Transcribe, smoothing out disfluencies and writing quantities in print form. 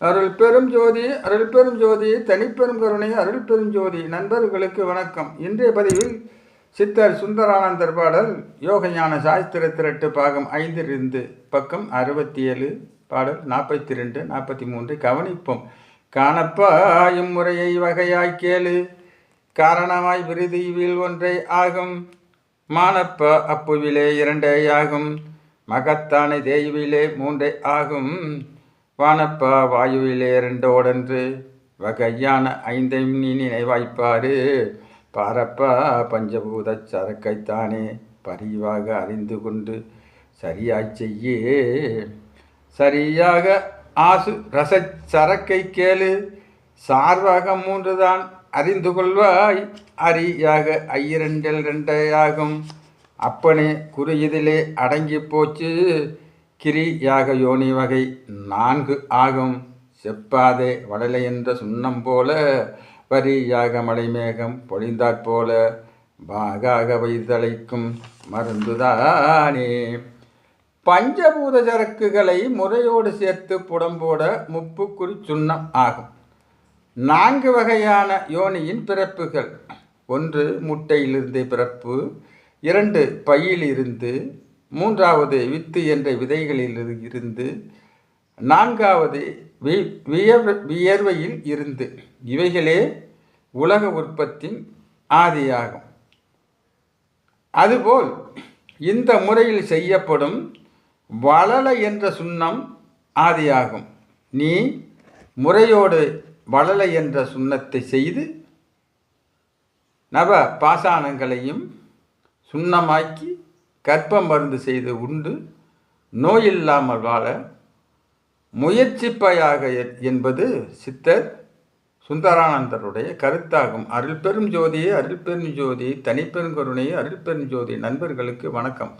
அருள் பெரும் ஜோதி, அருள் பெரும் ஜோதி, தனிப்பெரும் கருணை, அருள் பெரும் ஜோதி. நண்பர்களுக்கு வணக்கம். இன்றைய பதிவில் சித்தர் சுந்தரானந்தர் பாடல் யோகஞான சாஸ்திர திரட்டு பாகம் 5 பக்கம் 67 பாடல் 42 43 கவனிப்போம். காணப்பாயும் முறையை வகையாய் கேளு, காரணமாய் விருதியில் ஒன்றை ஆகும். மானப்பா அப்புவிலே 2 ஆகும், மகத்தான தேயுவிலே 3 ஆகும். வானப்பா வாயுவிலே 2 வகையான 5 நீ நினைவாய்ப்பாரு. பாரப்பா பஞ்சபூத சரக்கைத்தானே பரிவாக அறிந்து கொண்டு சரியாய் செய்யே. சரியாக ஆசு ரச சரக்கை கேளு, சார்பாக 3 தான் அறிந்து கொள்வாய். அரியாக 2 ஆகும். அப்பனே குரு இதிலே அடங்கி போச்சு. கிரியாக யோனி வகை 4 ஆகும். செப்பாதே வடலை என்ற சுண்ணம் போல, வரியாக மலைமேகம் பொழிந்தாற்போல, பாகாக வைத்தழைக்கும் மருந்துதானே. பஞ்சபூத சரக்குகளை முறையோடு சேர்த்து புடம்போட 3 சுண்ணம் ஆகும். 4 வகையான யோனியின் பிறப்புகள்: 1 முட்டையிலிருந்து பிறப்பு, 2 பையிலிருந்து, 3வது வித்து என்ற விதைகளில் இருந்து, 4வது வியர்வையில் இருந்து. இவைகளே உலக உற்பத்தி ஆதியாகும். அதுபோல் இந்த முறையில் செய்யப்படும் வளல என்ற சுண்ணம் ஆதியாகும். நீ முறையோடு வளல என்ற சுண்ணத்தை செய்து நவ பாசானங்களையும் சுண்ணமாக்கி கற்ப மருந்து செய்து உண்டு நோயில்லாமல் வாழ முயற்சிப்பாயாக என்பது சித்தர் சுந்தரானந்தருடைய கருத்தாகும். அருள் பெரும் ஜோதியே, அருள் பெரும் ஜோதி, தனிப்பெருங்கருணையே, அருள் பெரும் ஜோதி. நண்பர்களுக்கு வணக்கம்.